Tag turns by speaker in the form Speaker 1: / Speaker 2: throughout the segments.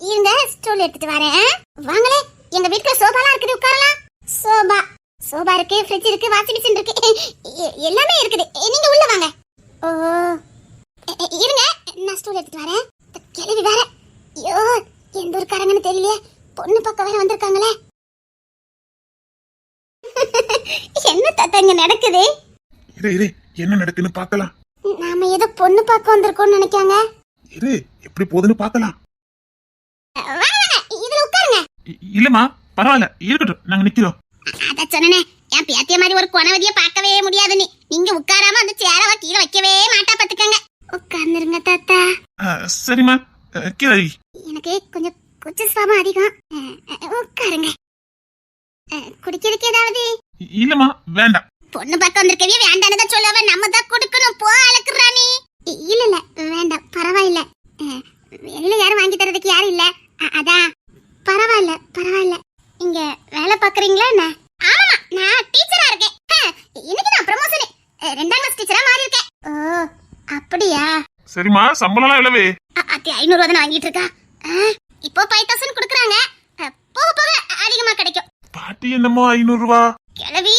Speaker 1: இருங்க ஸ்டூல் எடுத்துட்டு வரேன். வாங்களே, எங்க வீட்ல சோபாலாம் இருக்குது, உட்காரலாம். சோபா இருக்கு, ஃப்ரிட்ஜ் இருக்கு, வாஷிங் மிஷின் இருக்கு, எல்லாமே இருக்குது. நீங்க உள்ள வாங்க. ஓ இருங்க, நான் ஸ்டூல் எடுத்துட்டு வரேன். கிளவி வேற, ஐயோ எந்த ஒரு காரங்கன்னு தெரியலையே. பொண்ணு பக்கம் வேற வந்திருக்காங்களே. என்ன தாத்தாங்க நடக்குது?
Speaker 2: இரு என்ன நடக்குன்னு பார்க்கலாம்.
Speaker 1: நாம ஏதோ பொண்ணு பார்க்க வந்திருக்கோம்னு நினைக்காங்க.
Speaker 2: இரு எப்படி போகுதுன்னு பார்க்கலாம்.
Speaker 1: இதுல உட்காருங்க.
Speaker 2: இல்லம்மா பரவாயில்ல, இருக்கட்டும், நாங்க நிக்கிறோம்.
Speaker 1: அத சொன்னனே, என் பேத்திய மாதிரி ஒரு குணவதிய பார்க்கவே முடியாது. நீங்க உட்காராம அந்த சேரவ கீழே வைக்கவே மாட்டா, பாத்துக்கங்க. உட்கார்ந்துருங்க தாத்தா.
Speaker 2: சரிம்மா, கீழே.
Speaker 1: எனக்கு கொஞ்சம் குச்சி சுவாபம் அதிகம். உட்காருங்க. குடிக்கிறதுக்கு ஏதாவது?
Speaker 2: இல்லம்மா வேண்டாம்.
Speaker 1: பொண்ணு பார்க்க வந்திருக்கவே வேண்டானதான் சொல்லவ, நம்ம தான் கொடுக்கணும். போ அழகுறானி. இல்ல வேண்டாம், பரவாயில்ல. வெளியில யாரும் வாங்கி தரதுக்கு யாரும் இல்ல, அதான். பரவாயில்ல. இங்க வேலை பாக்குறீங்களா என்ன? ஆமாமா, நான் டீச்சரா இருக்கேன். இன்னைக்கு நான் ப்ரமோஷன் 2ஆம் கிளாஸ் டீச்சரா மாறி இருக்கேன். ஓ அப்படியா?
Speaker 2: சரிம்மா, சம்பளம்லாம் எவ்வளவு?
Speaker 1: அத்தி 500 ரூபாய் தான் வாங்கிட்டு இருக்கா. இப்போ 5000 கொடுக்குறாங்க. போக போக அதிகமா கிடைக்கும்.
Speaker 2: பாட்டி என்னமோ 500 ரூபா?
Speaker 1: கிழவி,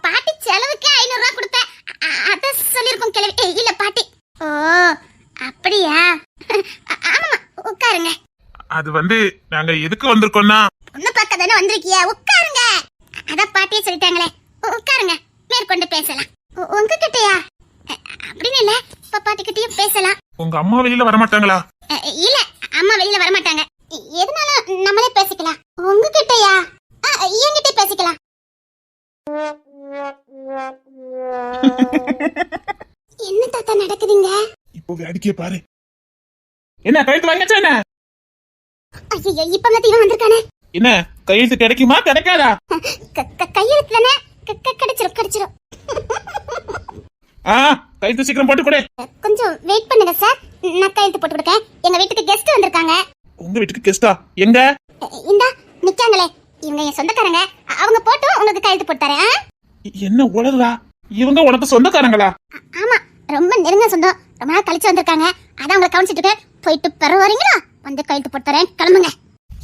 Speaker 1: பாட்டி செலவுக்கு 500 ரூபாய் கொடுப்பேன். அத சொல்லிருக்கோம் கிழவி. இல்ல பாட்டி. ஓ அப்படியா? ஆமாமா, உட்காருங்க.
Speaker 2: அது நாங்க எதுக்கு வந்திருக்கோம்னா,
Speaker 1: பொண்ணு பார்க்க தானே வந்திருக்கிய, உட்காருங்க. அதான் பாட்டியே சொல்லிட்டாங்களே, உட்காருங்க, மேற்கொண்டு பேசலாம். உங்ககிட்டயா? அப்படின்னு இல்ல, பாட்டி கிட்டயும் பேசலாம்.
Speaker 2: உங்க அம்மா வெளியில வரமாட்டாங்களா?
Speaker 1: இல்ல, அம்மா வெளியில வரமாட்டாங்க. எதுனாலும் நம்மளே பேசிக்கலாம். உங்ககிட்டயா? என்கிட்ட பேசிக்கலாம். என்ன தாத்தா நடக்குதுங்க?
Speaker 2: இப்போ வேடிக்கைய பாரு. என்ன கையெழுத்து வாங்கியாச்சா என்ன?
Speaker 1: ஐயோ, இப்ப இவன் வந்திருக்கானே.
Speaker 2: என்ன கையெழுத்து கிடைக்குமா கிடைக்காதா?
Speaker 1: கையெழுத்து தானே, கிடைச்சிரும்.
Speaker 2: கையெழுத்து சீக்கிரம் போட்டு கொடு.
Speaker 1: கொஞ்சம் வெயிட் பண்ணுங்க சார், நான் கையெழுத்து போட்டு கொடுக்கேன். எங்க வீட்டுக்கு கெஸ்ட் வந்திருக்காங்க.
Speaker 2: உங்க வீட்டுக்கு கெஸ்டா? எங்க?
Speaker 1: இந்தா நிக்காங்களே, இவங்க என் சொந்தக்காரங்க. அவங்க போட்டு உங்களுக்கு கையெழுத்து போட்டு தரேன்.
Speaker 2: என்ன உளறா? இவங்க உனக்கு சொந்தக்காரங்களா?
Speaker 1: ஆமா, ரொம்ப நெருங்க சொந்தம். ரொம்ப நாள் கழிச்சு வந்திருக்காங்க. அதான் உங்களை கவனிச்சிட்டு போயிட்டு பெற வரீங்களா? வந்து கையெழுத்து போட்டு தரேன், கிளம்புங்க.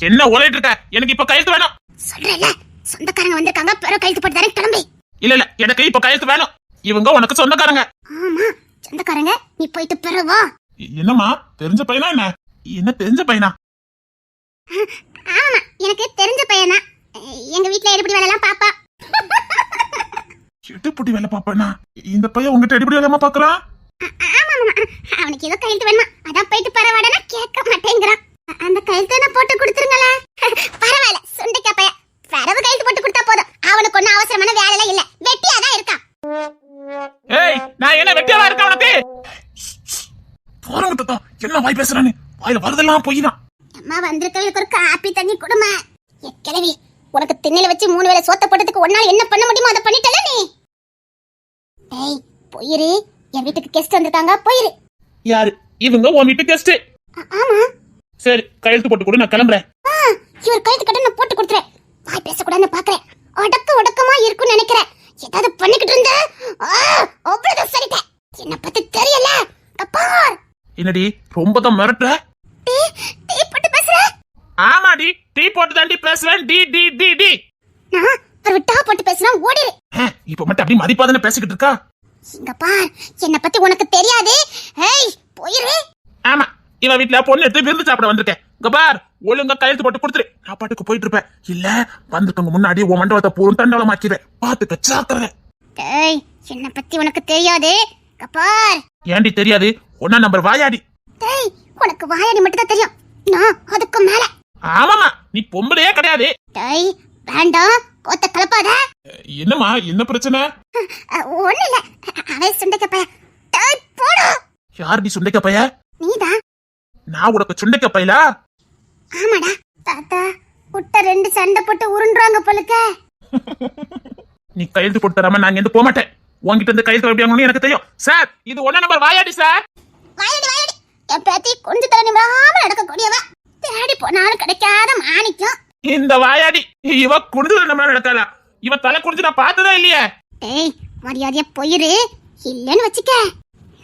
Speaker 2: என்ன உளறிட்டு இருக்க? எனக்கு இப்ப கையெழுத்து வேணும்.
Speaker 1: சொல்றேன்ல, சொந்தக்காரங்க வந்திருக்காங்க, பெற கையெழுத்து போட்டு தரேன், கிளம்பி.
Speaker 2: இல்ல எனக்கு இப்ப கையெழுத்து வேணும். இவங்க உனக்கு சொந்தக்காரங்க.
Speaker 1: ஆமா, சொந்தக்காரங்க. நீ போயிட்டு பெற வா.
Speaker 2: என்னம்மா, தெரிஞ்ச பையனா? என்ன தெரிஞ்ச பையனா?
Speaker 1: ஆமா, எனக்கு தெரிஞ்ச பையனா. எங்க வீட்ல எடுபடி வேலை எல்லாம் பாப்பா.
Speaker 2: எடுபடி வேலை பாப்பானா? இந்த பையன் உங்ககிட்ட எடுபடி வேலைமா பாக்குறான்?
Speaker 1: ஆமா, அவனுக்கு ஏதோ கையெழுத்து வேணுமா, அதான் போயிட்டு பரவாடனா கேட்க மாட்டேங்கிறான். அந்த கையெழுத்து என்ன போட்டு கொடுத்துருங்களா? பரவாயில்ல, சுண்டைக்கா பையன். வரவு கையெழுத்து போட்டு கொடுத்தா போதும். அவனுக்கு ஒன்னும் அவசரமான வேலைலாம் இல்ல, வெட்டியாதான் இருக்கான்.
Speaker 2: ஏய், நான் என்ன வெட்டியாவா இருக்கேன் உனக்கு? போறங்க தத்தா, என்ன வாய் பேசுறானே? வாயில வரதெல்லாம் பொய்தான்.
Speaker 1: அம்மா வந்திருக்கவங்களுக்கு ஒரு காப்பி தண்ணி கொடுமா. கிழவி, உனக்கு திண்ணையில வச்சு 3 வேளை சோத்த போட்டதுக்கு ஒன்னால என்ன பண்ண முடியுமோ அதை பண்ணிட்டல நீ. ஏய் போயிரு, என் வீட்டுக்கு கெஸ்ட் வந்திருக்காங்க, போயிரு.
Speaker 2: யாரு இவங்க? உன் வீட்டு கெஸ்ட்?
Speaker 1: ஆமா. சரி,
Speaker 2: கையெழுத்து போட்டு கொடு, நான் கிளம்புறேன்.
Speaker 1: இவர் கையெழுத்து கட்ட நான் போட்டு கொடுத்துறேன். வாய் பேசக்கூடாதுன்னு பாக்குறேன். ஒடக்கமா இருக்குன்னு நினைக்கிறேன். ஏதாவது பண்ணிக்கிட்டு இருந்த அவ்வளவுதான் சரிட்ட. என்ன பத்தி தெரியல. கப்பார்
Speaker 2: என்னடி ரொம்ப தான் மிரட்ட?
Speaker 1: டீ போட்டு பேசுற?
Speaker 2: ஆமாடி, டீ போட்டு தாண்டி பேசுறேன். டி டி டி டி.
Speaker 1: நான் ஒரு டா போட்டு பேசுறேன், ஓடிரு.
Speaker 2: இப்ப மட்டும் அப்படி மதிப்பாதானே பேசிக்கிட்டு இருக்கா?
Speaker 1: இங்க பார், என்ன பத்தி உனக்கு தெரியாது. ஏய் போயிரு.
Speaker 2: ஆமா, இவ வீட்டுல பொண்ணு எடுத்து விருந்து சாப்பிட வந்திருக்கேன். இங்க பார், ஒழுங்கா கையெழுத்து போட்டு கொடுத்துரு. நான் பாட்டுக்கு போயிட்டு இருப்பேன். இல்ல வந்துட்டவங்க முன்னாடி உன் மண்டபத்தை பூரும் தண்டவளமாக்கிடுவேன். பாத்துக்க ஜாக்கிரதை.
Speaker 1: ஏய், என்ன பத்தி உனக்கு தெரியாது. கப்பார்.
Speaker 2: ஏண்டி தெரியாது? ஒன்னா நம்பர் வாயாடி.
Speaker 1: ஏய், உனக்கு வாயாடி மட்டும் தான் தெரியும். நான் அதுக்கு மேல.
Speaker 2: ஆமாமா, நீ பொம்பளையே கிடையாது.
Speaker 1: ஏய் வேண்டாம், கோத்த கலப்பாத.
Speaker 2: என்னம்மா, என்ன பிரச்சனை?
Speaker 1: ஒண்ணு இல்ல, அவன் சுண்டைக்க பைய. டேய் போடு.
Speaker 2: யாருடி சுண்டைக்க பைய?
Speaker 1: நீதான்.
Speaker 2: நான் உனக்கு சுண்டைக்க பையலா?
Speaker 1: ஆமாடா. தாத்தா புட்ட 2 சண்டை போட்டு உருண்டுறாங்க போலுக்க.
Speaker 2: நீ கையெழுத்து போட்டு தராம நான் இங்க போக மாட்டேன். உன்கிட்ட இருந்து கையெழுத்து எப்படி வாங்கணும்னு எனக்கு தெரியும். சார், இது ஒண்ணா நம்பர் வாயாடி சார்.
Speaker 1: வாயாடி. என் பேத்தி கொஞ்சம் தலை நிமிராம நடக்கக்கூடியவ. தேடி போனாலும் கிடைக்காத மாணிக்கம்.
Speaker 2: இந்த வாயாடி இவ குடிஞ்சு நம்ம நடக்கல. இவ தலை குடிஞ்சு நான் பார்த்ததே இல்லையே.
Speaker 1: டேய் மரியாதையா போயிரு, இல்லன்னு வச்சுக்க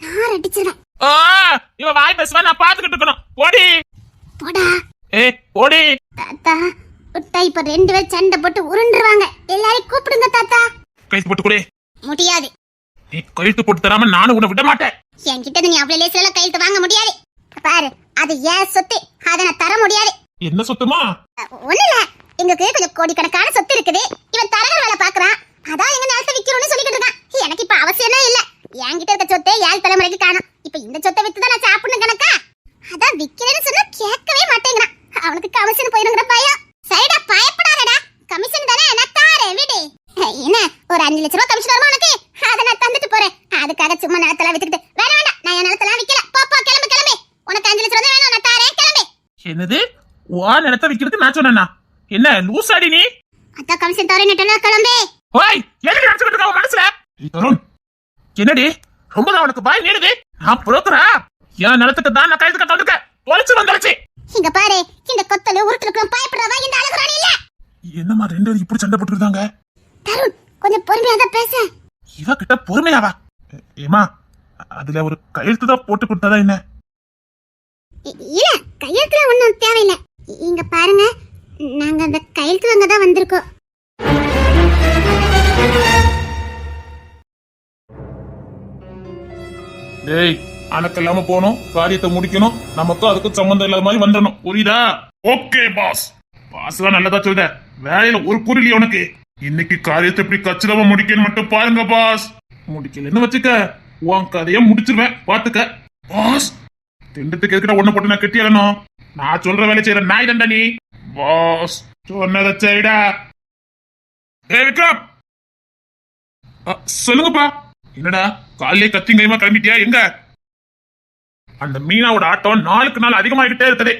Speaker 1: நான் அடிச்சிருவேன்.
Speaker 2: இவ வாய் பேசுவா, நான் பாத்துக்கிட்டு இருக்கணும். ஓடி
Speaker 1: போடா.
Speaker 2: ஏய் ஓடி.
Speaker 1: தாத்தா விட்டா இப்ப 2 பேர் சண்டை போட்டு உருண்டுருவாங்க. எல்லாரையும் கூப்பிடுங்க தாத்தா.
Speaker 2: கைத்து போட்டு கொடு.
Speaker 1: முடியாது.
Speaker 2: நீ கைத்து போட்டு தராம நானும் உன்னை விட மாட்டேன்.
Speaker 1: என்கிட்ட நீ அவ்வளவு லேசில கையெழுத்து வாங்க முடியாது. பாரு அது ஏன் சொத்து, அதை நான் தர முடியாது.
Speaker 2: என்ன சொத்துமா?
Speaker 1: ஒண்ணுல எங்களுக்கு கொஞ்சம் கோடிக்கணக்கான சொத்து இருக்குது. இவன் தரகர் வேலை பாக்குறான். அதான் எங்க நிலத்தை விக்கிறோம்னு சொல்லிட்டு இருக்கான். எனக்கு இப்ப அவசியமே இல்ல. என்கிட்ட இருக்க சொத்தை 7 தலைமுறைக்கு காணும். இப்ப இந்த சொத்தை வித்துதான் நான் சாப்பிடணும் கணக்கா. அதான் விக்கிறேன்னு சொன்னா கேட்கவே மாட்டேங்கிறான். அவனுக்கு கமிஷன் போயிருங்கிற பயம். சரிடா பயப்படாதடா, கமிஷன் தானே நான் தாரேன் விடு. என்ன ஒரு 5 லட்சம் ரூபாய் கமிஷன் வருமா உனக்கு? அதை நான் தந்துட்டு போறேன். அதுக்காக சும்மா நிலத்தெல்லாம் வித்துக்கிட்டு வேணாம். நான் என் நிலத்தெல்லாம் விக்கல. போ கிளம்பு கிளம்பு. உனக்கு 5 லட்சம் ரூபாய் வேணும், நான் தாரேன் கிளம்பு.
Speaker 2: என்னது? வா நிலத்தை விக்கிறதுக்கு நான் சொன்னேனா? என்ன லூசாடி நீ?
Speaker 1: அதான் கமிஷன் தரேன்னுட்டல கிளம்பு.
Speaker 2: ஓய் எதுக்கு நினைச்சுக்கிட்டு இருக்க மனசுல? தருண் என்னடி ரொம்ப தான் உனக்கு பாய் நீடுது? நான் புரோக்கரா? என் நிலத்துக்கு தான் நான் கைது கட்ட வந்திருக்கேன். தொலைச்சு வந்துருச்சு.
Speaker 1: இங்க பாரு, இந்த கொத்தல உருட்டுக்கு பயப்படுறவா இந்த அழகுராணி இல்ல.
Speaker 2: என்னம்மா 2 பேரும் இப்படி சண்டை போட்டு இருக்காங்க?
Speaker 1: தருண் கொஞ்சம் பொறுமையா தான் பேச.
Speaker 2: இவ கிட்ட பொறுமையாவா? ஏமா அதுல ஒரு கையெழுத்து தான் போட்டு கொடுத்ததா என்ன?
Speaker 1: இல்ல கையெழுத்துல ஒண்ணும் தேவையில்லை. இங்க பாருங்க, நாங்க அந்த கையெழுத்து வாங்க தான் வந்திருக்கோம்.
Speaker 2: டேய் அனக்கு இல்லாம போகணும், காரியத்தை முடிக்கணும், நமக்கும் அதுக்கும் சம்பந்தம் இல்லாத மாதிரி வந்துடணும், புரியுதா? Okay pass. பாஸ் தான் நல்லதா சொல்ற. வேலையில ஒரு குறிலி உனக்கு. இன்னைக்கு காரியத்தை எப்படி கச்சிதமா முடிக்கணும் மட்டும் பாருங்க பாஸ். முடிக்கலன்னு வச்சுக்க உன் கதைய முடிச்சிருவேன் பாத்துக்க. பாஸ் திண்டத்துக்கு எதுக்கிட்ட ஒண்ணு போட்டு நான் கெட்டி எழணும். நான் சொல்ற வேலை செய்யற நாய் தண்டா நீ. பாஸ் சொன்னதை செய்டா. ஏய் விக்ரம். சொல்லுங்கப்பா. என்னடா காலையிலே கத்திங்கையுமா கிளம்பிட்டியா? எங்க? அந்த மீனாவோட ஆட்டம் நாளுக்கு நாள் அதிகமாகிட்டே இருக்குது.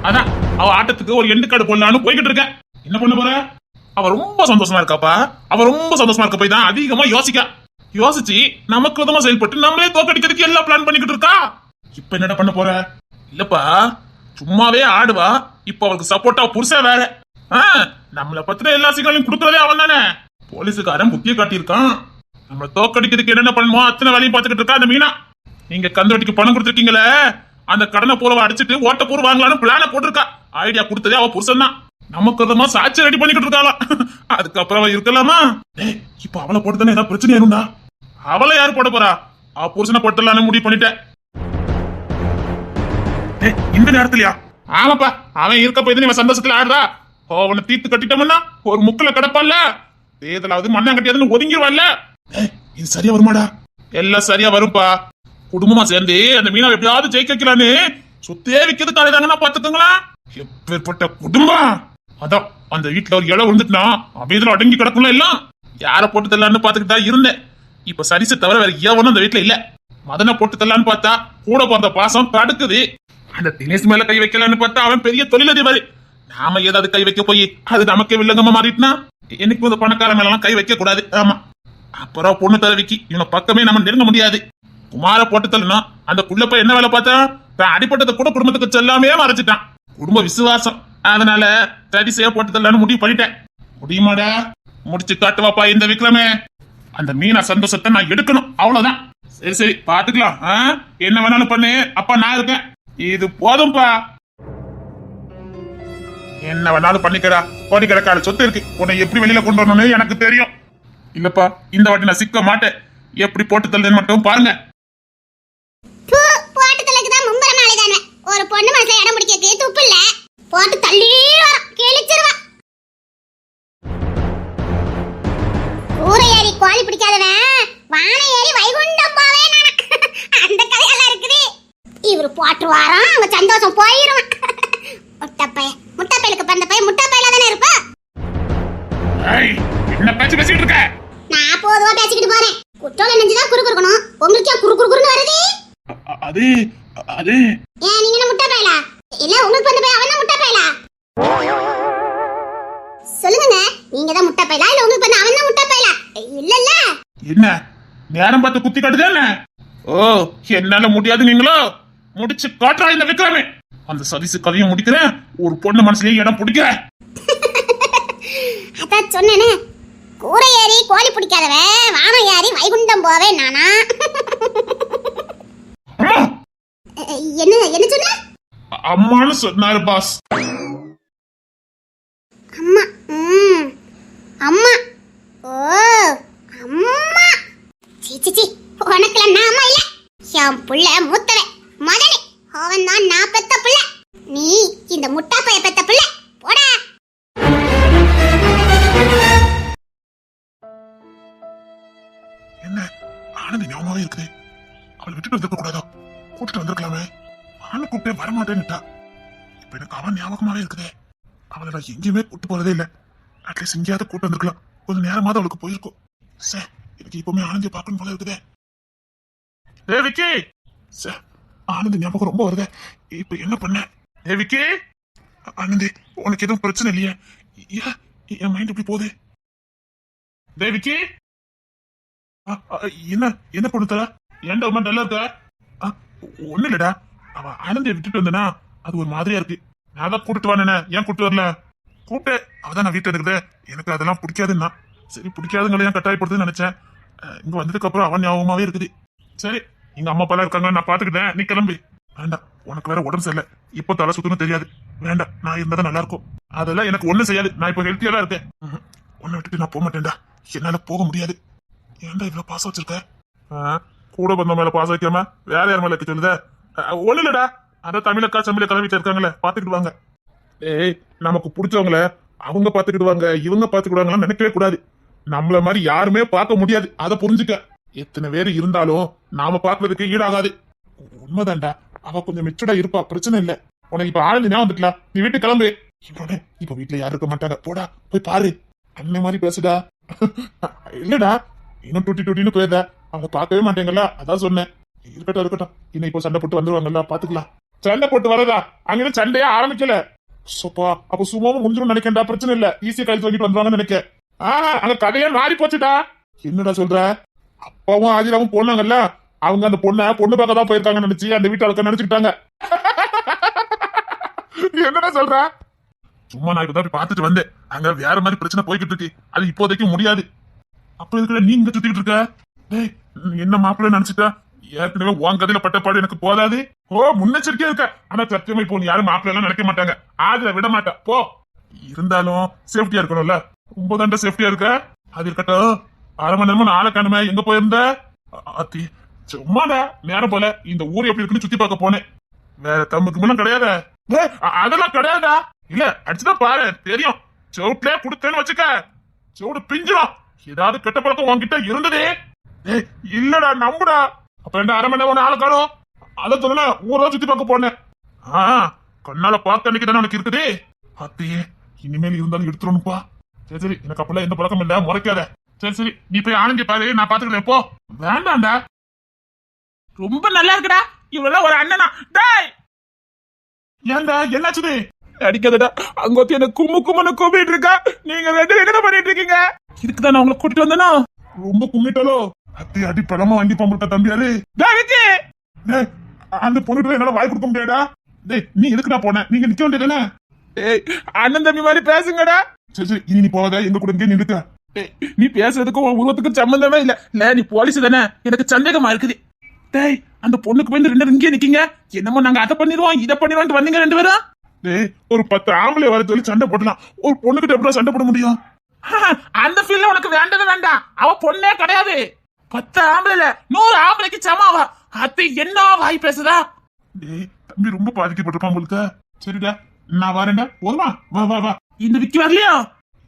Speaker 2: அதான் அவ ஆட்டத்துக்கு ஒரு எண்டு கார்டு போடலான்னு போய்கிட்டு இருக்கேன். என்ன பண்ண போற? அவ ரொம்ப சந்தோஷமா இருக்காப்பா. அவ ரொம்ப சந்தோஷமா இருக்க போய் தான் அதிகமா யோசிச்சு நமக்கு விதமா செயல்பட்டு நம்மளே தோக்கடிக்கிறதுக்கு எல்லாம் பிளான் பண்ணிக்கிட்டு இருக்கா. இப்ப என்னடா பண்ண போற? இல்லப்பா சும்மாவே ஆடுவா. இப்ப அவளுக்கு சப்போர்ட்டா புருஷன் வேற. நம்மள பத்திர எல்லா சிக்கலையும் கொடுக்கறதே அவன் தானே. போலீஸுக்காரன் புத்திய காட்டியிருக்கான். நம்ம தோக்கடிக்கிறதுக்கு என்னென்ன பண்ணுமோ அத்தனை வேலையும் பார்த்துக்கிட்டு இருக்கா அந்த மீனா. நீங்க கந்தவட்டிக்கு பணம் கொடுத்துருக்கீங்களே, அந்த கடனை பூரவ அடிச்சுட்டு ஓட்டப்பூர் வாங்கலான்னு பிளான போட்டிருக்கா. ஐடியா கொடுத்ததே அவ புருஷன் தான். நமக்கு விதமா சாட்சி ரெடி பண்ணிக்கிட்டு இருக்காளாம். அதுக்கப்புறம் அவ இருக்கலாமா? இப்ப அவளை போட்டுதானே ஏதாவது பிரச்சனை ஆயிரும்டா. அவளை யாரு போட போறா? அவ புருஷனை போட்டலான்னு முடிவு பண்ணிட்டேன். இந்த நேரத்துலயா? ஆமாப்பா, அவன் இருக்க போய் இவன் சந்தோஷத்துல ஆடுறா. அவனை தீர்த்து கட்டிட்டோம்னா ஒரு முக்குல கிடப்பான்ல, தேதலாவது மண்ணம் கட்டியாதுன்னு ஒதுங்கிடுவான்ல. இது சரியா வருமாடா? எல்லாம் சரியா வரும்பா. குடும்பமா சேர்ந்து அந்த மீனாவை எப்படியாவது ஜெயிக்க வைக்கலான்னு சுத்தே விக்கிறது காலைதாங்கன்னா பாத்துக்கோங்களா. எப்பேற்பட்ட குடும்பம். அதான் அந்த வீட்டுல ஒரு இலை விழுந்துட்டுனா அவன் அடங்கி கிடக்கும்ல. எல்லாம் யார போட்டு தரலான்னு பாத்துக்கிட்டா இருந்தேன். இப்ப சரிசை தவிர வேற எவனும் அந்த வீட்டுல இல்ல. மதனை போட்டு தரலான்னு பார்த்தா கூட பிறந்த பாசம் தடுக்குது. அந்த தினேஷ் மேல கை வைக்கலான்னு பார்த்தா அவன் பெரிய தொழிலதிபர். நாம ஏதாவது கை வைக்க போய் அது நமக்கே வில்லங்கமா மாறிட்டுனா எனக்கு இந்த பணக்கார மேல எல்லாம் கை வைக்க கூடாது. ஆமா, அப்புறம் பொண்ணு தரவிக்கு இவனை பக்கமே நம்ம நெருங்க முடியாது. குமார போட்டு தரலாம். அந்த குள்ளப்ப என்ன வேலை பார்த்தா அடிப்பட்டதை கூட குடும்பத்துக்கு செல்லாமே மறைச்சிட்டான். குடும்ப விசுவாசம். அதனால தடி செய்ய போட்டு தரலான்னு முடிவு பண்ணிட்டேன். முடியுமாடா? முடிச்சு காட்டுவாப்பா இந்த விக்ரமே. அந்த மீனா சந்தோஷத்தை நான் எடுக்கணும், அவ்வளவுதான். சரி சரி பாத்துக்கலாம். என்ன வேணாலும் பண்ணு, அப்பா நான் இருக்கேன். இது போதும்பா. என்ன வேணாலும் பண்ணிக்கடா. கோடிக்கணக்கான சொத்து இருக்கு. உன்னை எப்படி வெளியில கொண்டு வரணும்னு எனக்கு தெரியும். இல்லப்பா இந்த வாட்டி நான் சிக்க மாட்டேன். எப்படி போட்டு தள்ளுன்னு மட்டும் பாருங்க.
Speaker 1: போட்டு தள்ளுக்குதான் மும்பரமா அலைதானே. ஒரு பொண்ணு மனசுல இடம் பிடிக்க துப்பு இல்ல. போட்டு தள்ளி கிழிச்சிருவா. ஊரை ஏறி கோழி பிடிக்காதவன் வானை ஏறி வைகுண்டம் போவே. அந்த கதையெல்லாம் இருக்குது. இவரு போட்டு வாரம் அவங்க சந்தோஷம் போயிரும். முட்டைப்பையலுக்கு பிறந்த பையன் முட்டைப்பையில தானே இருப்பா.
Speaker 2: என்ன பேச்சு பேசிட்டு இருக்க?
Speaker 1: நான் பொதுவா பேசிக்கிட்டு போறேன். குற்றோல நெஞ்சுதான் குறுக்குறணும். உங்களுக்கு ஏன் குறுக்குறுன்னு வருது?
Speaker 2: அது அது
Speaker 1: ஏன் நீங்க என்ன முட்டைப்பையலா? இல்ல உங்களுக்கு பிறந்த பையன் அவன் தான் முட்டைப்பையலா? சொல்லுங்க, நீங்க தான் முட்டைப்பையலா இல்ல உங்களுக்கு பிறந்த அவன் தான் முட்டைப்பையலா? இல்ல இல்ல
Speaker 2: என்ன நேரம் பார்த்து குத்தி காட்டுதே? ஓ என்னால முடியாது நீங்களோ? முடிச்சு காட்டுறா இந்த விக்ரமே. அந்த சதிசு கதையும் முடிக்கிறேன். ஒரு பொண்ணு மனசுலயே இடம் பிடிக்கிறேன்.
Speaker 1: அதான் சொன்னேனே, கூரை ஏறி கோழி பிடிக்காதவன் வானம் ஏறி வைகுண்டம் போவே நானா? என்ன என்ன சொன்ன?
Speaker 2: அம்மான்னு சொன்னாரு பாஸ்.
Speaker 1: அம்மா. அம்மா. ஓ அம்மா. சீச்சி உனக்குல நான் அம்மா இல்ல. என் புள்ள மூத்தவன் மதனே. அவன் தான் நான் பெத்த புள்ள. நீ இந்த முட்டா பைய பெத்த புள்ள. போடா.
Speaker 2: என்ன ஆனந்தி ஞாபகமாவே இருக்குது. அவளை விட்டுட்டு வந்திருக்க கூடாதோ? கூட்டிட்டு வந்திருக்கலாமே. நானும் கூப்பிட்டே வரமாட்டேன்னுட்டா. இப்ப எனக்கு அவன் ஞாபகமாவே இருக்குதே. அவளை நான் எங்கேயுமே கூட்டு போறதே இல்ல. அட்லீஸ்ட் எங்கேயாவது கூட்டு வந்திருக்கலாம். கொஞ்சம் நேரமாவது அவளுக்கு போயிருக்கும். சார் எனக்கு இப்பவுமே ஆனந்தியை பார்க்கணும் போல இருக்குதே. விக்கி சார், ஆனந்தி ஞாபகம் ரொம்ப வருதே. இப்ப என்ன பண்ண? விக்கி, ஆனந்தி உனக்கு எதுவும் பிரச்சனை இல்லையே? என் மைண்ட் இப்படி போகுது. விக்கி, என்ன என்ன பண்ணு தர? ஏன்டா ரொம்ப நல்லா இருக்க? ஒண்ணு இல்லடா, அவ ஆனந்தியை விட்டுட்டு வந்தனா அது ஒரு மாதிரியா இருக்கு. நான் தான் கூட்டிட்டு வானே, ஏன் கூட்டு வரல? கூப்பிட்டு அவதான் நான் வீட்டுல இருக்குது. எனக்கு அதெல்லாம் பிடிக்காதுன்னா சரி, பிடிக்காதுங்களை ஏன் கட்டாயப்படுதுன்னு நினைச்சேன். இங்க வந்ததுக்கு அப்புறம் அவன் ஞாபகமாவே இருக்குது. சரி, எங்க அம்மா அப்பா இருக்காங்க, நான் பாத்துக்கிட்டேன், நீ கிளம்பி. வேண்டாம், உனக்கு வேற உடம்பு சரியில்லை, இப்போ தலை சுத்தணும் தெரியாது. வேண்டாம், நான் இருந்தா நல்லா இருக்கும். அதெல்லாம் எனக்கு ஒண்ணும் செய்யாது. நான் இப்போ ஹெல்த்தியா தான் இருக்கேன். உன்னை விட்டுட்டு நான் போக மாட்டேன்டா. என்னால போக முடியாது. ஏன்டா இவ்வளவு பாசம் வச்சிருக்க? கூட வந்த மேல பாசம் வைக்காம வேற யார் மேல வைக்க சொல்லுத? ஒண்ணு இல்லடா, அதான் தமிழக்கா செம்பில கிளம்பிட்டு இருக்காங்களே, பாத்துக்கிட்டு வாங்க. ஏய், நமக்கு பிடிச்சவங்கள அவங்க பாத்துக்கிடுவாங்க, இவங்க பாத்துக்கிடுவாங்கன்னு நினைக்கவே கூடாது. நம்மள மாதிரி யாருமே பார்க்க முடியாது, அதை புரிஞ்சுக்க. எத்தனை பேர் இருந்தாலும் நாம பாக்குறதுக்கு ஈடாகாது. உண்மைதான்டா, அவ கொஞ்சம் மெச்சூர்டா இருப்பா, பிரச்சனை இல்ல. உனக்கு இப்ப ஆனந்தி ஞாபகம் வந்துட்டா, நீ வீட்டு கிளம்பு. இப்ப வீட்டுல யாரும் இருக்க மாட்டாங்க, போடா போய் பாரு. அண்ணன் மாதிரி பேசுடா. இல்லடா, இன்னும் டூட்டின்னு போயிருந்த, அவங்க பார்க்கவே மாட்டேங்கல்ல, அதான் சொன்னேன். இருக்கட்டும் இருக்கட்டும், இன்னும் இப்போ சண்டை போட்டு வந்துருவாங்கல்ல, பாத்துக்கலாம். சண்டை போட்டு வரதா? அங்க சண்டையே ஆரம்பிக்கல. சோப்பா, அப்ப சும்மாவும் முடிஞ்சிடும் நினைக்கேன்டா. பிரச்சனை இல்ல, ஈஸியா கையில் தூக்கிட்டு வந்துருவாங்கன்னு நினைக்க. அங்க கதையா மாறி போச்சுடா. என்னடா சொல்ற? அப்பாவும் ஆதிராவும் போனாங்கல்ல, அவங்க அந்த பொண்ணு பார்க்க தான் போயிருக்காங்க நினைச்சு அந்த வீட்டாளுக்க நினைச்சுக்கிட்டாங்க. என்னடா சொல்ற? சும்மா நான் இப்பதான் பாத்துட்டு வந்தேன். அங்க வேற மாதிரி பிரச்சனை போய்கிட்டு இருக்கு, அது இப்போதைக்கு முடியாது. அப்ப இருக்கிற நீ இங்க சுத்திக்கிட்டு இருக்க? டேய், என்ன மாப்பிள்ள நினைச்சிட்டா? ஏற்கனவே உன் கதையில பட்டப்பாடு எனக்கு போதாது. ஓ, முன்னெச்சரிக்கையா இருக்க. ஆனா சத்தியமா இப்போ யாரும் மாப்பிள்ள எல்லாம் நினைக்க மாட்டாங்க. ஆதிர விட மாட்டா போ. இருந்தாலும் சேஃப்டியா இருக்கணும்ல. ரொம்ப தாண்டா சேஃப்டியா இருக்க. அது இருக்கட்டும், அரை மணி நேரமா நாளை காணுமே, எங்க போயிருந்த? அத்தி சும்மாடா, நேரம் போல இந்த ஊர் எப்படி இருக்குன்னு சுத்தி பார்க்க போனேன். வேற தம்முக்கு முன்னும் கிடையாது. அதெல்லாம் கிடையாதா? இல்ல, அடிச்சுதான் பாரு, தெரியும். சவுட்லயே கொடுத்தேன்னு வச்சுக்க, சவுடு பிஞ்சிடும். ஏதாவது கெட்ட பழக்கம் உன்கிட்ட இருந்ததே? இல்லடா, நம்புடா. அப்ப என்ன அரை மணி நேரம் ஆளை காணும்? அதை சொன்ன ஊரெல்லாம் சுத்தி பார்க்க போனேன். கண்ணால பார்த்த அன்னைக்கு தானே உனக்கு இருக்குது. அத்தையே, இனிமேல் இருந்தாலும் எடுத்துருணுப்பா. சரி சரி, எனக்கு அப்பெல்லாம் எந்த பழக்கம் இல்ல, முறைக்காத. சரி சரி, நீ போய் ஆனந்தி பாரு, நான் பாத்துக்கிறேன். போ. வேண்டாம்டா. ரொம்ப நல்லா இருக்குடா, இவ்வளவு ஒரு அண்ணனா. டேய், ஏன்டா என்னாச்சுது? அடிக்காதடா, அங்க ஒத்தி என்ன கும்முன்னு கூப்பிட்டு இருக்கா. நீங்க ரெண்டு என்ன பண்ணிட்டு இருக்கீங்க? இதுக்குதான் நான் உங்களை கூட்டிட்டு வந்தேனா? ரொம்ப கும்மிட்டாலோ? அத்தி அடி பழமா வாங்கி பம்புட்ட தம்பியாரு. அந்த பொண்ணுட்டு என்னால வாய் கொடுக்க முடியாடா. டேய், நீ எதுக்குடா போன? நீங்க நிக்க வேண்டியதானே? ஏய், அண்ணன் தம்பி மாதிரி பேசுங்கடா. சரி சரி, இனி நீ போகாத, எங்க கூட இங்கே நிறுத்த. நீ பேசுறதுக்கும் உருவத்துக்கும் சம்பந்தமே இல்ல. இல்ல, நீ போலீஸ் தானே? எனக்கு சந்தேகமா இருக்குது. டேய், அந்த பொண்ணுக்கு போய் ரெண்டு இங்கே நிக்கீங்க. என்னமோ நாங்க அதை பண்ணிடுவோம் இதை பண்ணிடுவோம் வந்தீங்க ரெண்டு பேரும். டேய், ஒரு 10 ஆம்பளை வர சொல்லி சண்டை போடலாம், ஒரு பொண்ணுகிட்ட எப்படி சண்டை போட முடியும்? அந்த ஃபீல்ல உனக்கு வேண்டவே வேண்டாம். அவ பொண்ணே கிடையாது. 10 ஆம்பளை 100 ஆம்பளைக்கு சமாவா? அது என்ன வாய் பேசுதா? டேய், தம்பி ரொம்ப பாதிக்கப்பட்டிருப்பான் உங்களுக்கு. சரிடா, நான் வரேன்டா. போதுமா? வா வா வா. இந்த விக்கி வரலையா?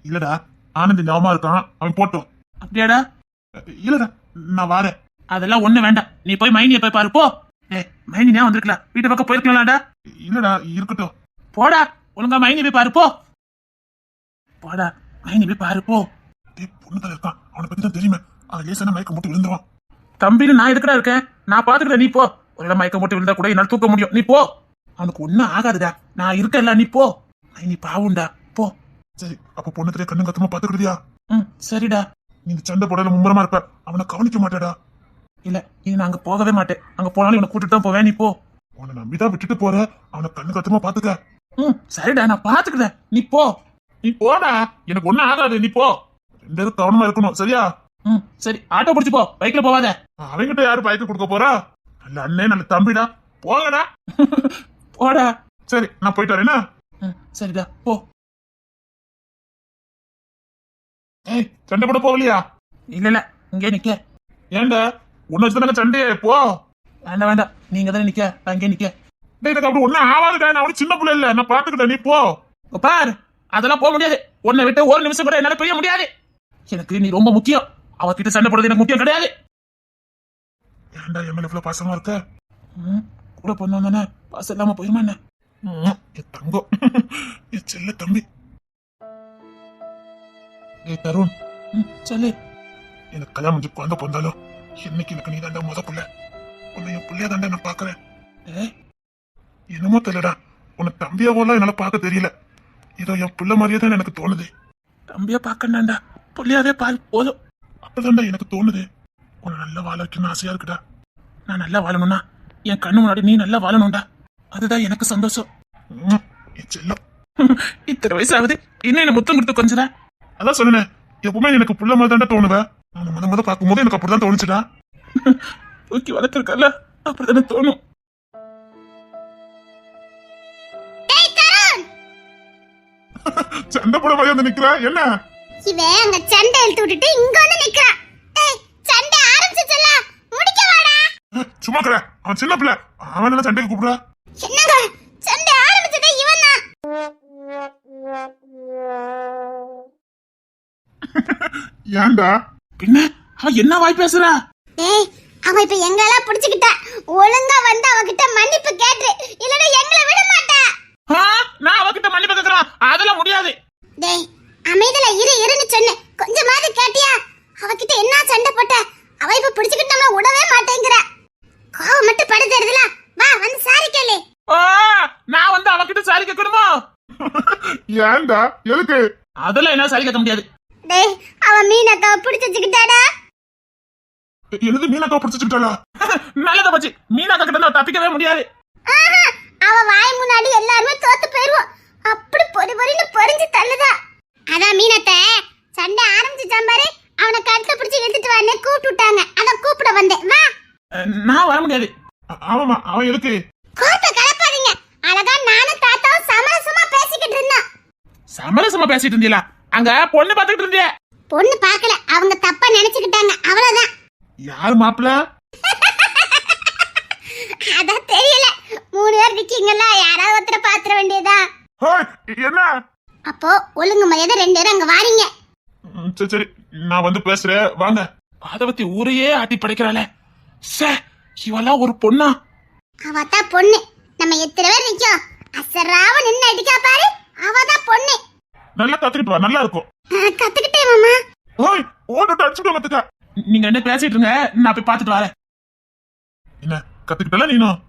Speaker 2: இல்லடா, ஆனந்த் ஞாபகமா இருக்கான், அவன் போட்டோம். அப்படியாடா? இல்லடா, நான் வரேன். அதெல்லாம் ஒண்ணு வேண்டாம், நீ போய் மைனிய போய் பாரு. போ. மைனி ஞாபகம் வந்திருக்கலாம், வீட்டு பக்கம் போயிருக்கலாம்டா. இல்லடா, இருக்கட்டும். போடா, ஒழுங்கா மைனி போய் பாரு. போ போடா, மைனி போய் பாரு. போ. பொண்ணுதான் இருக்கான், அவனை பத்தி தான் தெரியுமே. அவன் லேசான மயக்கம் போட்டு விழுந்துருவான். தம்பின்னு நான் எதுக்கடா இருக்கேன், நான் பாத்துக்கிறேன். நீ போ. ஒரு மயக்கம் போட்டு விழுந்தா கூட என்னால தூக்க முடியும். நீ போ. அவனுக்கு ஒன்னும் ஆகாதுடா, நான் இருக்கல. நீ போ. நீ பாவுண்டா, போ. சரி, அப்ப பொண்ணு தெரிய கண்ணு கத்தமா பாத்துக்கிட்டியா? சரிடா. நீ சண்டை போடல மும்முரமா இருப்ப, அவனை கவனிக்க மாட்டாடா. இல்ல, இனி நான் அங்க போகவே மாட்டேன். அங்க போனாலும் இவனை கூட்டிட்டு தான் போவேன். நீ போ. உன்னை நம்பிதான் விட்டுட்டு போற, அவனை கண்ணு கத்தமா பாத்துக்க. சரிடா, நான் பாத்துக்கிறேன். நீ போ. நீ போடா, எனக்கு ஒன்னும் ஆகாது. நீ போ. ரெண்டு பேரும் கவனமா இருக்கணும், சரியா? சரி, ஆட்டோ பிடிச்சு போ, பைக்ல போவாத. அவங்கிட்ட யாரு பைக்கு கொடுக்க போறா? நல்ல அண்ணே, நல்ல தம்பிடா. போங்கடா. போடா. சரி நான் போயிட்டு வரேன்னா. சரிடா போ. ஏய் சண்டை போட போகலையா? இல்ல இங்கே நிக்க. ஏன்டா உன்ன வச்சுதானே சண்டையே? போ. வேண்டாம் வேண்டாம், நீங்க தானே நிக்க, அங்கே நிக்க. எனக்கு அப்படி ஒன்னும் ஆவாதுடா, நான் அவனும் சின்ன பிள்ளை இல்ல, நான் பாத்துக்கிட்டேன், நீ போ. பாரு அதெல்லாம் போக முடியாது, உன்னை விட்டு ஒரு நிமிஷம் கூட என்னால பிரிய முடியாது. எனக்கு நீ ரொம்ப முக்கியம், அவகிட்ட சண்டை போடுறது எனக்கு முக்கியம் கிடையாது. ஏன்டா என் மேல இவ்வளவு பாசமா இருக்க? கூட பொண்ணு தானே, பாசம் இல்லாம போயிருமா என்ன? என் தங்கம், என் செல்ல தம்பி. ஏய் தருண், சொல்லு. எனக்கு கல்யாணம் முடிஞ்சு குழந்தை பிறந்தாலும் என்னைக்கு எனக்கு நீ தாண்டா முத புள்ள. உன்னை என் புள்ளையா தாண்டா நான் பாக்குறேன். என்னமோ தெரியலடா, உன்னை தம்பியா போல என்னால பார்க்க தெரியல, ஏதோ என் புள்ள மாதிரியே தான் எனக்கு தோணுது. தம்பியா பார்க்கண்டாண்டா, புள்ளையாவே பாரு போதும். அப்பதான்டா எனக்கு தோணுது. உன்னை நல்லா வாழ வைக்கணும்னு ஆசையா இருக்குடா. நான் நல்லா வாழணும்னா என் கண்ணு முன்னாடி நீ நல்லா வாழணும்டா, அதுதான் எனக்கு சந்தோஷம். என் செல்லம், இத்தனை வயசாகுது இன்னும் என்ன முத்தம் கொடுத்து கொஞ்சடா. அதான் சொல்லுனேன், எப்பவுமே எனக்கு புள்ள மாதிரி தாண்டா தோணுவேன். நான் முத பார்க்கும் போது எனக்கு அப்படிதான் தோணுச்சுடா. தூக்கி வளர்த்துருக்கல, அப்படித்தானே தோணும். சண்டை போட மாதிரி வந்து நிக்கிறா என்ன?
Speaker 1: இவன் அங்க சண்டை இழுத்து விட்டுட்டு இங்க வந்து நிக்கிறான். ஏய் சண்டை ஆரம்பிச்சுச்சல, முடிக்க வாடா.
Speaker 2: சும்மா கர, அவன் சின்ன பிள்ளை, அவன் என்ன சண்டைக்கு கூப்பிடுறா?
Speaker 1: என்னங்க சண்டை ஆரம்பிச்சதே இவன் தான்.
Speaker 2: ஏன்டா? பின்ன அவன் என்ன வாய் பேசுறா?
Speaker 1: ஏய் அவன் இப்ப எங்களெல்லாம் புடிச்சுக்கிட்டா, ஒழுங்கா வந்து அவகிட்ட மன்னிப்பு கேட்டு, இல்லனா எங்களை விட மாட்டா.
Speaker 2: நான் அவகிட்ட மன்னிப்பு கேக்குறேன், அதெல்லாம் முடியாது.
Speaker 1: டேய் அமைதில இருன்னு சொன்ன, கொஞ்சமாவது கேட்டியா? அவகிட்ட என்ன சண்டை போட்ட? அவ இப்ப பிடிச்சுக்கிட்டு நம்ம விடவே மாட்டேங்கற. கோவம் மட்டும் படுதறதுல, வா வந்து சாரி கேளு.
Speaker 2: நான் வந்து அவகிட்ட சாரி கேட்கணுமா? ஏன்டா எதுக்கு? அதெல்லாம் என்ன சாரி கேட்க முடியாது.
Speaker 1: டேய் அவ மீனாக்கா பிடிச்சிக்கிட்டாடா.
Speaker 2: எழுது மீனாக்கா பிடிச்சிக்கிட்டாளா? நல்லத பச்சி, மீனாக்கா கிட்ட நான் தப்பிக்கவே முடியாது.
Speaker 1: அவ வாய் முன்னாடி எல்லாரும் தோத்து போயிருவோம், அப்படி பொறி பொறின்னு பொறிஞ்சு தள்ளுதா. அதான் மீனத்தை சண்டை ஆரம்பிச்சுட்டான் பாரு, அவனை கழுத்தை பிடிச்சி இழுத்துட்டு வான்னு கூப்பிட்டு விட்டாங்க, அதான் கூப்பிட வந்தேன். வா.
Speaker 2: நான் வர முடியாது. ஆமாமா, அவன் எதுக்கு?
Speaker 1: கோத்த கலப்பாதீங்க, அழகா நானும் தாத்தாவும் சமரசமா பேசிக்கிட்டு இருந்தோம்.
Speaker 2: சமரசமா பேசிட்டு இருந்தீங்களா? அங்க பொண்ணு பாத்துக்கிட்டு இருந்தியா?
Speaker 1: பொண்ணு பாக்கல, அவங்க தப்பா நினைச்சுக்கிட்டாங்க, அவ்வளவுதான்.
Speaker 2: யாரு மாப்பிள்ள?
Speaker 1: அதான் தெரியல, 3 பேர் இருக்கீங்களா, யாராவது ஒருத்தர பாத்திர வேண்டியதா.
Speaker 2: என்ன?
Speaker 1: அப்போ ஒழுங்கு மரியாதை 2 பேரும் அங்க வாரீங்க.
Speaker 2: சரி சரி, நான் வந்து பேசுறேன், வாங்க. அத பத்தி ஊரையே ஆட்டி படைக்கிறாளே, இவெல்லாம் ஒரு பொண்ணா?
Speaker 1: அவதான் பொண்ணு, நம்ம எத்தனை பேர் நிக்கோம், அசராவ நின்னு அடிக்கா பாரு, அவதான் பொண்ணு.
Speaker 2: நல்லா கத்துக்கிட்டு வா, நல்லா இருக்கும்.
Speaker 1: கத்துக்கிட்டே மாமா.
Speaker 2: ஓய் ஓடிட்டு அடிச்சுட்டு வந்துட்டா. நீங்க என்ன பேசிட்டு இருங்க, நான் போய் பாத்துட்டு வரேன். என்ன கத்துக்கிட்டல நீனும்?